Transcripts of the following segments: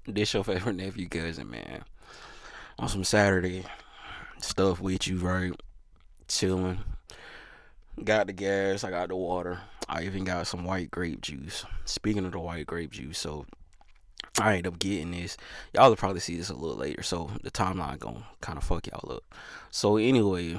This your favorite nephew cousin, man. On some Saturday stuff with you, right? Chilling. Got the gas, I got the water. I even got some white grape juice. Speaking of the white grape juice, so I ended up getting this. Y'all will probably see this a little later, so the timeline gonna kind of fuck y'all up. So anyway,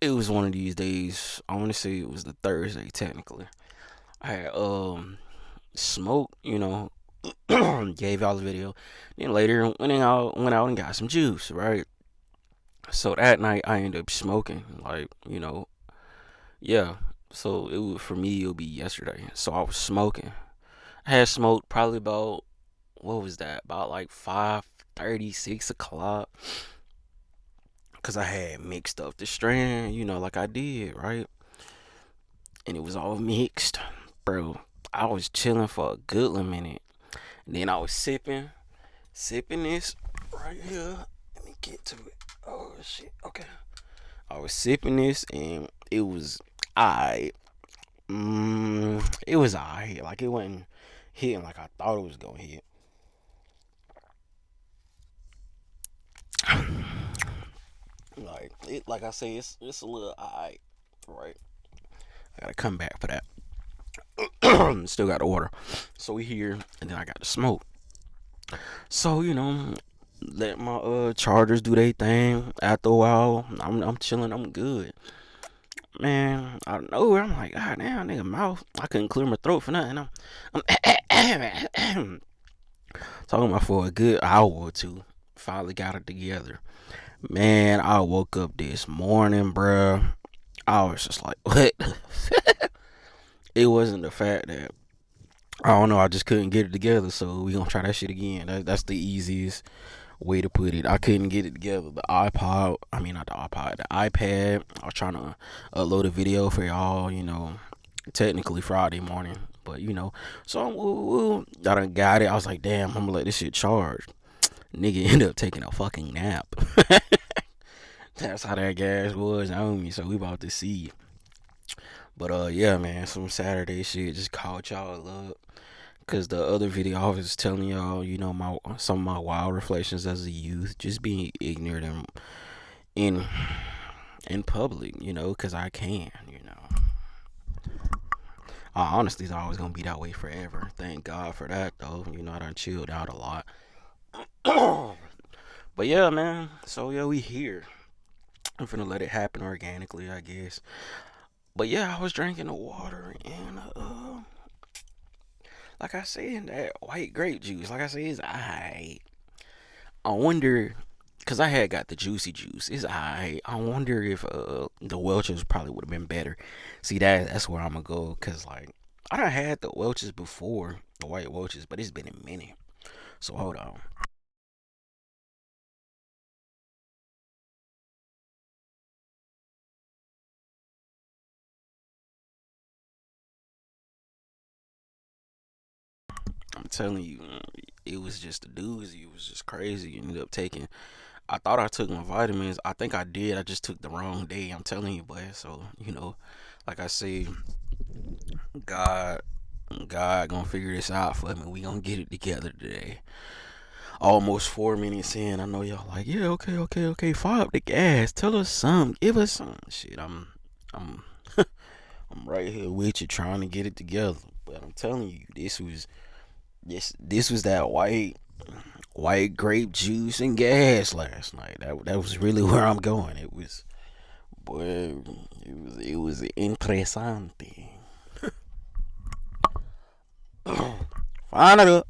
it was one of these days. I want to say it was the Thursday technically. I had smoked, gave y'all the video. Then later went out and got some juice, right? So that night I ended up smoking, like, yeah. So for me it'll be yesterday. So I was smoking. I had smoked probably about, what was that? About like 5:30, 6 o'clock. Cause I had mixed up the strand, like I did, right? And it was all mixed, bro. I was chilling for a good little minute. And then I was sipping this right here. Let me get to it. Oh shit. Okay. I was sipping this and it was I. It was alright. Like it wasn't hitting like I thought it was gonna hit. Like I say, it's a little alright, right? I gotta come back for that. Still got the order. So we here, and then I got the smoke. So let my chargers do their thing. After a while, I'm chilling. I'm good. Man, out of nowhere, I'm like, God damn, nigga, mouth. I couldn't clear my throat for nothing. I'm talking about for a good hour or two. Finally got it together. Man, I woke up this morning, bruh. I was just like, what? It wasn't the fact that, I don't know, I just couldn't get it together. So we gonna try that shit again. That's the easiest way to put it. I couldn't get it together. The iPod, I mean not the iPod, the iPad. I was trying to upload a video for y'all. Technically Friday morning, but So I done got it. I was like, damn, I'm gonna let this shit charge. Nigga ended up taking a fucking nap. That's how that gas was on me. So we about to see. But yeah, man, some Saturday shit just caught y'all up. Cause the other video I was telling y'all, my some of my wild reflections as a youth, just being ignorant in in public, cause I can. Honestly, it's always gonna be that way forever. Thank God for that, though. I done chilled out a lot. But yeah, man. So yeah, we here. I'm finna let it happen organically, I guess. But yeah, I was drinking the water and like I said, that white grape juice, like I said, is alright. I wonder, cause I had got the juicy juice. It's alright. I wonder if the Welch's probably would have been better. See that's where I'm gonna go, cause like I done had the Welch's before, the white Welch's, but it's been a minute. So hold on. I'm telling you, it was just a doozy. It was just crazy. Ended up taking. I thought I took my vitamins. I think I did. I just took the wrong day. I'm telling you, boy. So like I say, God, God gonna figure this out for me. We gonna get it together today. Almost 4 minutes in, I know y'all like, yeah, okay, okay, okay. Fire up the gas. Tell us something. Give us some shit. I'm, I'm right here with you, trying to get it together. But I'm telling you, this was that white grape juice and gas last night. That was really where I'm going. It was, boy, it was interessante. Find it up.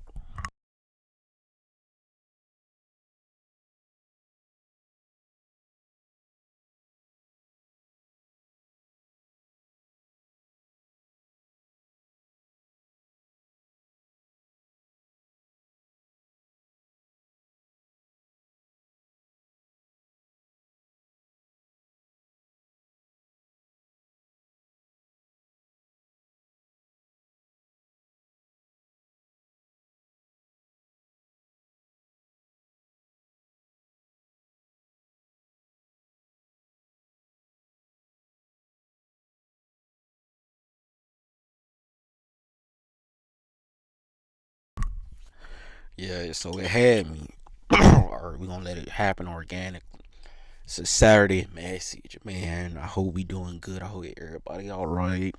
Yeah, so it had me. Or we gonna let it happen organically. It's a Saturday message, man. I hope we doing good. I hope everybody all right.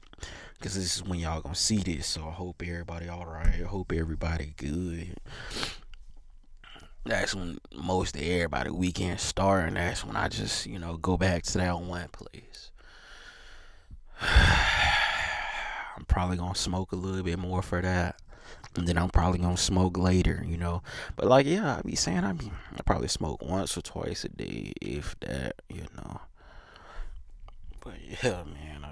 Cause this is when y'all gonna see this. So I hope everybody all right. I hope everybody good. That's when most of everybody weekend start, and that's when I just go back to that one place. I'm probably gonna smoke a little bit more for that. And then I'm probably gonna smoke later. But like, yeah, I be saying I probably smoke once or twice a day, if that. But yeah, man,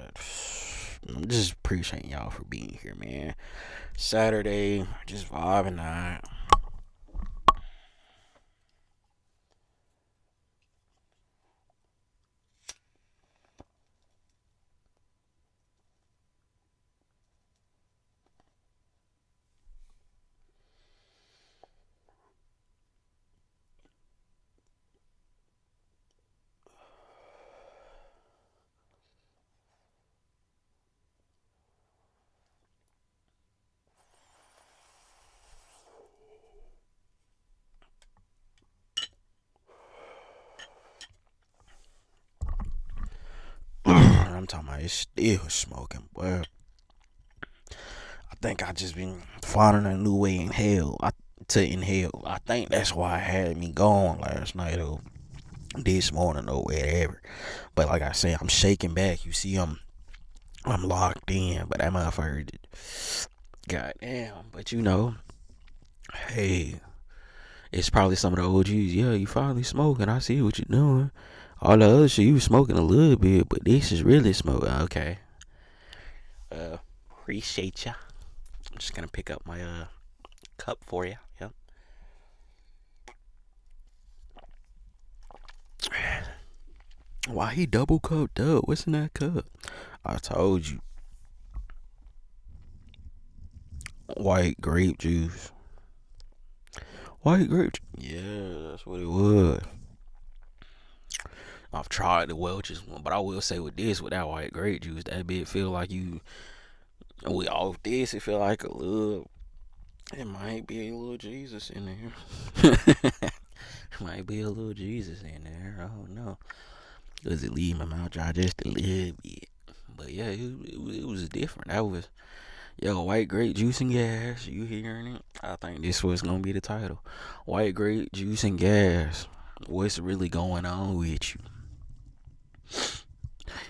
I'm just appreciating y'all for being here, man. Saturday, just vibing out. I'm talking about it's still smoking, but I think I just been finding a new way to inhale. I think that's why it had me going last night or this morning or whatever. But like I said, I'm shaking back. You see, I'm locked in, but that motherfucker, goddamn. But hey, it's probably some of the OGs. Yeah, you finally smoking. I see what you're doing. All the other shit, you was smoking a little bit, but this is really smoking. Okay. Appreciate ya. I'm just gonna pick up my cup for you. Yep. Why he double cupped up? What's in that cup? I told you, white grape juice. White grape. Yeah, that's what it was. I've tried the Welch's one, but I will say with that white grape juice, that bit feel like you. With all this, it feel like a little. It might be a little Jesus in there. Might be a little Jesus in there. I don't know. Does it leave my mouth dry just a little bit? But yeah, it was different. That was white grape juice and gas. You hearing it? I think this was gonna be the title. White grape juice and gas. What's really going on with you?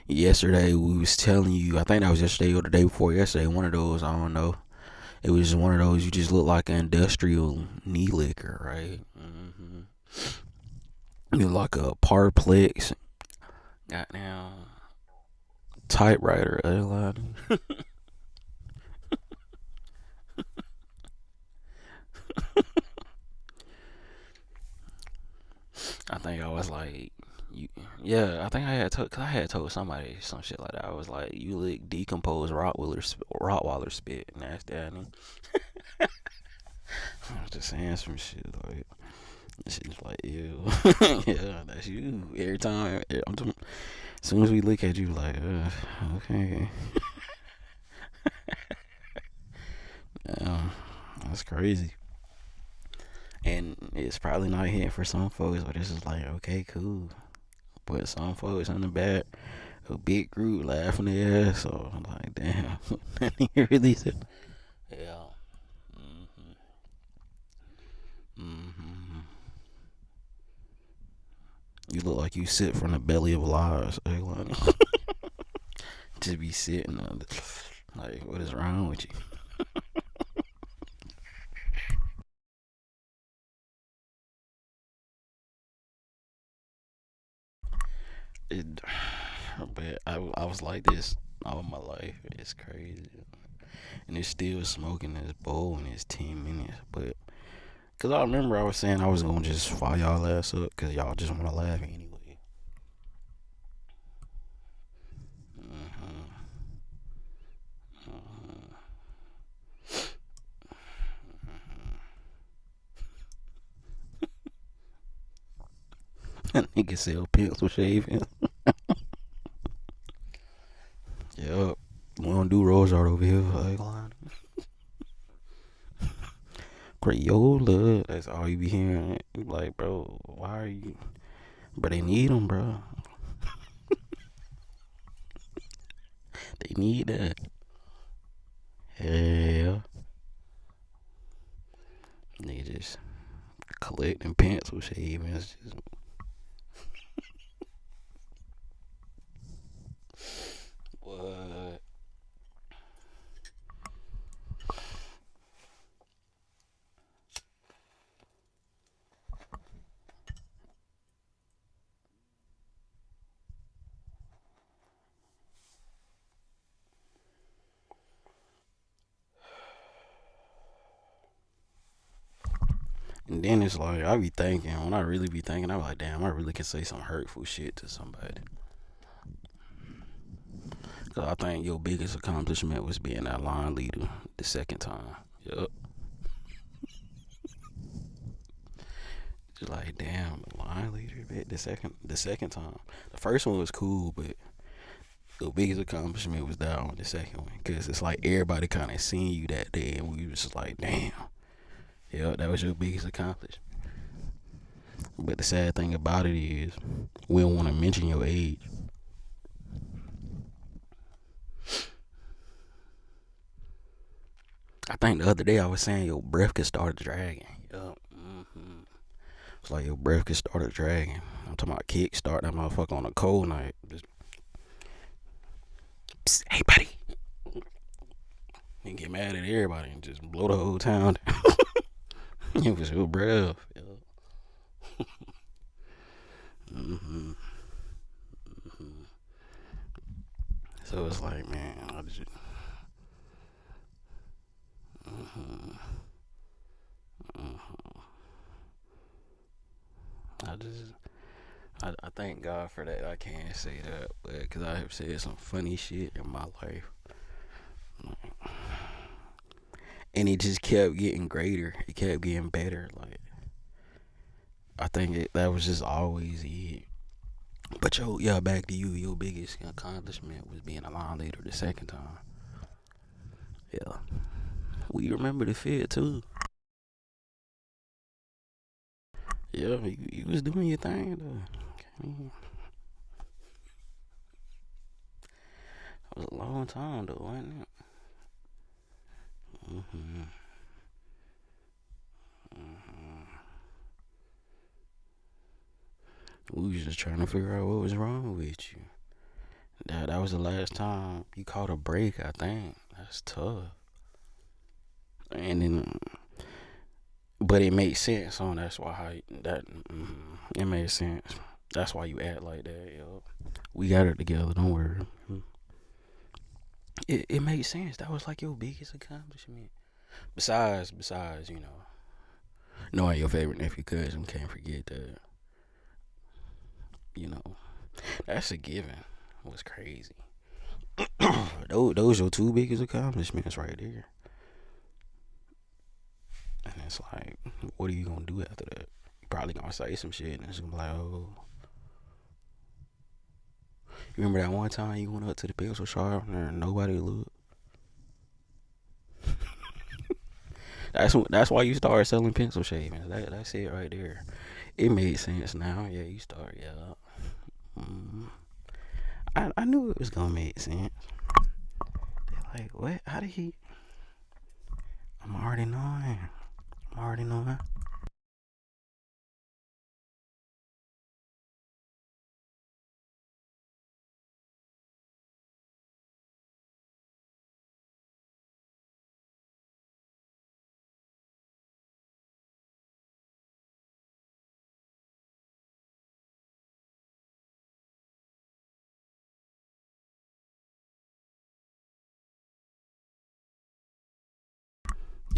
Yesterday we was telling you. I think that was yesterday or the day before yesterday. One of those. I don't know. It was just one of those. You just look like an industrial knee liquor, right? You look like a Parplex. Goddamn typewriter. I think I was like, you, yeah, I think cause I had told somebody some shit like that. I was like, you lick decomposed Rottweiler spit, and that's that. I was just saying some shit like, shit's like, ew, yeah, that's you. Every time, as soon as we look at you, like, okay, that's crazy. And it's probably not hitting for some folks, but it's just like, okay, cool. But some folks in the back, a big group laughing their ass off. I'm like, damn, he really said, yeah. Mm-hmm. Mm-hmm. You look like you sit from the belly of lies. Like, just be sitting on like, what is wrong with you? It, but I was like this all my life. It's crazy. And it's still smoking this bowl and it's 10 minutes. But, because I remember I was saying I was going to just fire y'all ass up because y'all just want to laugh anyway. Mm-hmm. Mm-hmm. That nigga sell pencil shaving. Yup. We don't do rose art over here. Like, Crayola. That's all you be hearing. You like, bro, why are you? But they need them, bro. They need that. Yeah. They just collecting pencil shavings. Just, what? And then it's like I be thinking when I really be thinking, I'm like, damn, I really can say some hurtful shit to somebody. Cause I think your biggest accomplishment was being that line leader the second time. Yup. Just like damn, the line leader, bitch, the second time. The first one was cool, but the biggest accomplishment was that one, the second one. Cause it's like everybody kind of seen you that day, and we was just like, damn, yeah, that was your biggest accomplishment. But the sad thing about it is, we don't want to mention your age. I think the other day I was saying your breath could start dragging. Yup. It's like your breath could start dragging. I'm talking about kick start that motherfucker on a cold night. Just, psst, hey buddy, and get mad at everybody and just blow the whole town down. It was your breath. hmm So it's like, man, I just, hmm I just, I thank God for that. I can't say that, because I have said some funny shit in my life, and it just kept getting greater. It kept getting better. Like I think that was just always it. But yo, yeah, back to you. Your biggest accomplishment was being a line leader the second time. Yeah, we remember the fit too. Yeah, you was doing your thing though. That was a long time though, wasn't it? hmm hmm We was just trying to figure out what was wrong with you. That was the last time you caught a break. I think that's tough. And then, but it made sense. So that's why it made sense. That's why you act like that, yo. We got it together. Don't worry. It made sense. That was like your biggest accomplishment. Besides, knowing your favorite nephew cousin, can't forget that. You know, that's a given. It was crazy. Those your two biggest accomplishments right there. And it's like, what are you gonna do after that? You probably gonna say some shit, and it's gonna be like, oh, you remember that one time you went up to the pencil sharpener and nobody looked? That's why you started selling pencil shavings. That's it right there. It made sense now. Yeah, you start. Yeah. Mm. I knew it was gonna make sense. They're like, what? How did he? I'm already knowing. I'm already knowing.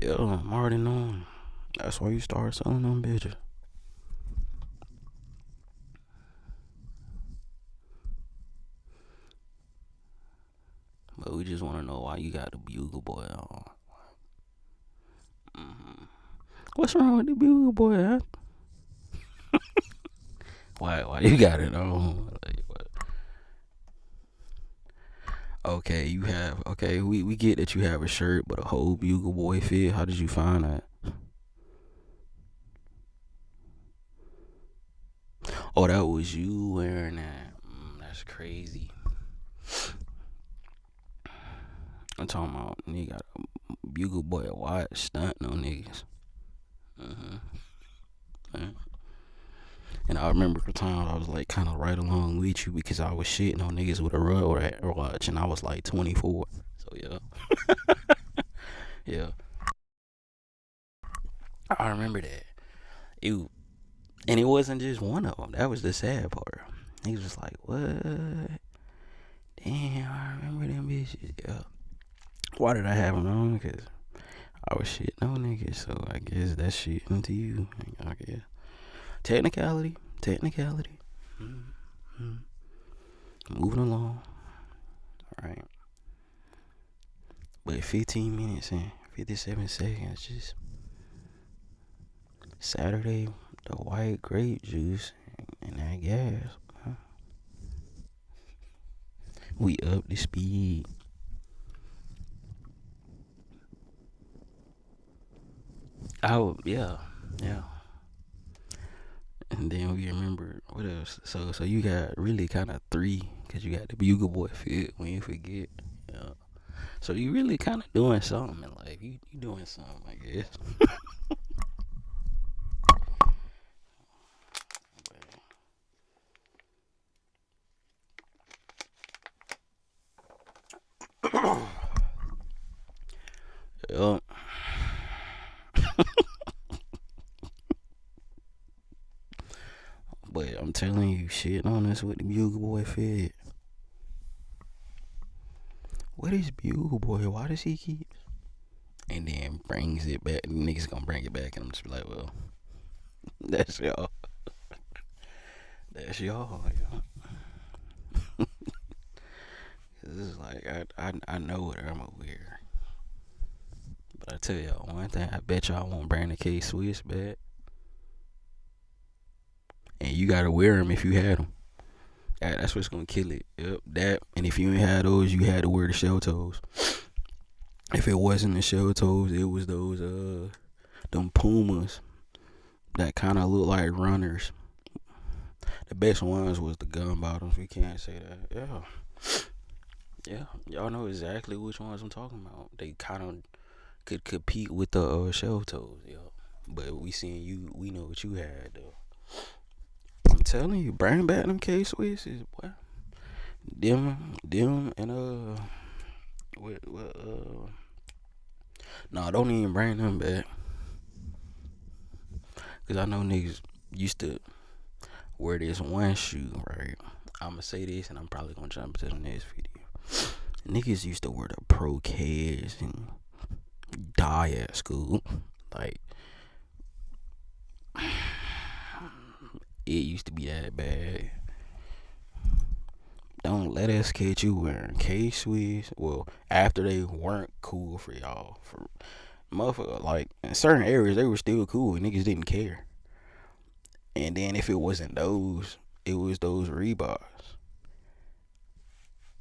Yeah, I'm already knowing. That's why you start selling them bitches. But we just want to know why you got the bugle boy on. hmm What's wrong with the bugle boy? Huh? Why you got it on? Like, what? Okay, you have. Okay, we get that you have a shirt, but a whole bugle boy fit. How did you find that? Oh, that was you wearing that. That's crazy. I'm talking about nigga got a bugle boy watch stunting on niggas. hmm And I remember the time I was like kind of right along with you because I was shitting on niggas with a rug watch and I was like 24. So yeah, yeah, I remember that. It and it wasn't just one of them. That was the sad part. Niggas was like, what? Damn, I remember them bitches. Yeah. Why did I have them on? Because I was shitting on niggas. So I guess that's shit into you. I guess. Technicality. Technicality. Mm-hmm. Moving along. All right. But 15 minutes and 57 seconds. Just Saturday, the white grape juice and that gas. Huh? We up the speed. Oh, yeah. Yeah. And then we remember what else. So you got really kind of three because you got the Bugle Boy fit when you forget. Yeah. So you really kind of doing something in life. You doing something, I guess. Yeah. But I'm telling you, shit on us with the Bugle Boy fit. What is Bugle Boy? Why does he keep? And then brings it back. Niggas gonna bring it back, and I'm just be like, well, that's y'all. That's y'all. Yeah. This is like I know what I'm gonna wear. But I tell y'all one thing, I bet y'all won't bring the K Swiss back. And you gotta wear them if you had them. That's what's gonna kill it. Yep, that. And if you ain't had those, you had to wear the shell toes. If it wasn't the shell toes, it was those them Pumas that kind of look like runners. The best ones was the gun bottoms. We can't say that. Yeah. Y'all know exactly which ones I'm talking about. They kind of could compete with the shell toes, yo. But we seen you. We know what you had though. I'm telling you, bring back them K Swisses, boy. Them, and what nah, don't even bring them back. Cause I know niggas used to wear this one shoe, right? I'ma say this, and I'm probably gonna jump to the next video. Niggas used to wear the Pro Keds and die at school, like it used to be that bad. Don't let us catch you wearing K Swiss. Well, after they weren't cool for y'all, for motherfucker, like in certain areas they were still cool and niggas didn't care. And then if it wasn't those, it was those Reeboks.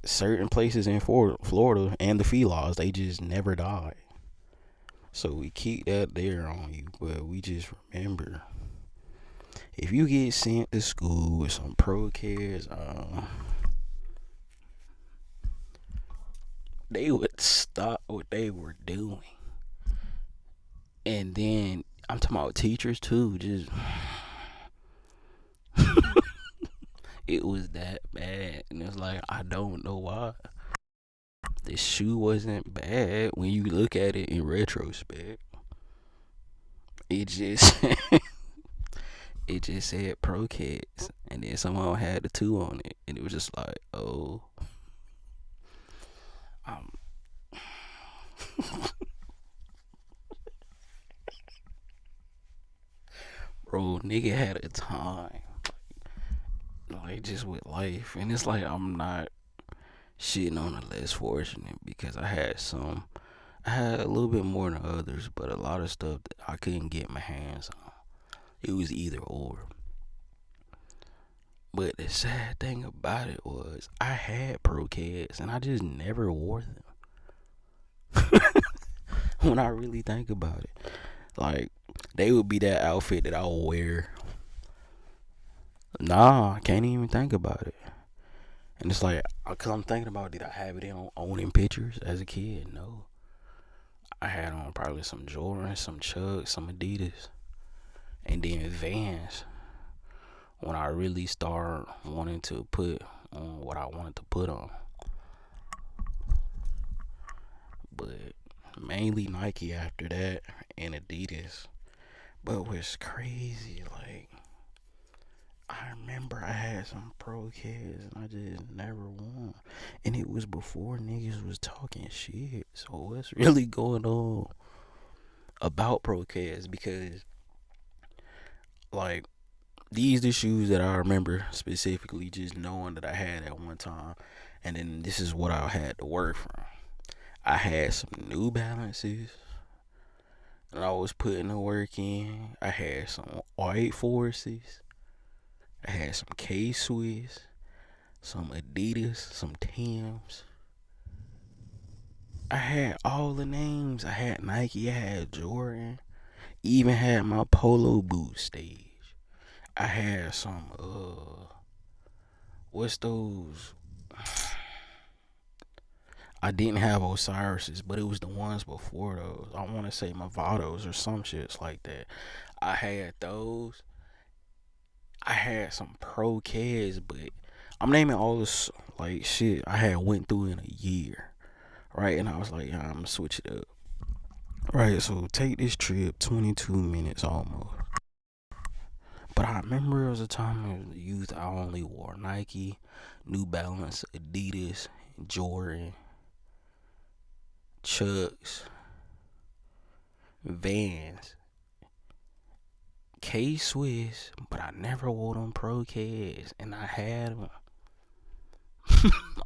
Certain places in Florida and the felines, they just never died. So we keep that there on you, but we just remember if you get sent to school with some Pro Kids, they would stop what they were doing. And then I'm talking about teachers too, just it was that bad. And it's like I don't know why. The shoe wasn't bad when you look at it in retrospect. It just it just said Pro Kids, and then somehow had the two on it, and it was just like, oh, um, bro, nigga had a time, like just with life, and it's like I'm not shitting on the less fortunate because I had a little bit more than others, but a lot of stuff that I couldn't get my hands on. It was either or. But the sad thing about it was I had Pro Kids and I just never wore them. When I really think about it, like they would be that outfit that I would wear Nah, I can't even think about it. And it's like, cause I'm thinking about, did I have it in owning pictures as a kid? No, I had on probably some Jordan, some Chuck, some Adidas, and then Vans. When I really start wanting to put on what I wanted to put on, but mainly Nike after that and Adidas. But what's crazy, like, I remember I had some pro kids and I just never won. And it was before niggas was talking shit. So what's really going on about pro kids? Because, like, these the shoes that I remember specifically just knowing that I had at one time. And then this is what I had to work from. I had some New Balances and I was putting the work in. I had some White Forces. I had some K Swiss, some Adidas, some Tims. I had all the names. I had Nike, I had Jordan, even had my polo boot stage. I had some what's those? I didn't have Osiris's, but it was the ones before those. I want to say Movados or some shits like that. I had those. I had some pro kids, but I'm naming all this like shit I had went through in a year, right? And I was like, yeah, I'm gonna switch it up, right? So take this trip, 22 minutes almost. But I remember there was a time in the youth I only wore Nike, New Balance, Adidas, Jordan, Chucks, Vans, K Swiss, but I never wore them Pro Keds, and I had them.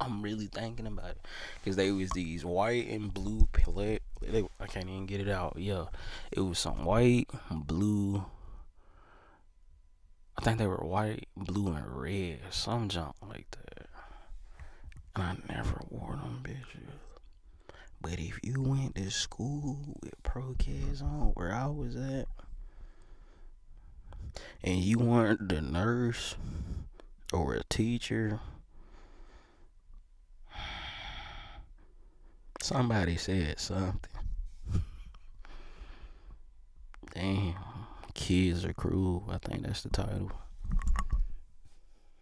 I'm really thinking about it because they was these white and blue palette. I can't even get it out. Yeah, it was some white, blue. I think they were white, blue, and red, some junk like that. And I never wore them bitches. But if you went to school with pro kids on where I was at, and you weren't the nurse or a teacher, somebody said something. Damn, kids are cruel. I think that's the title.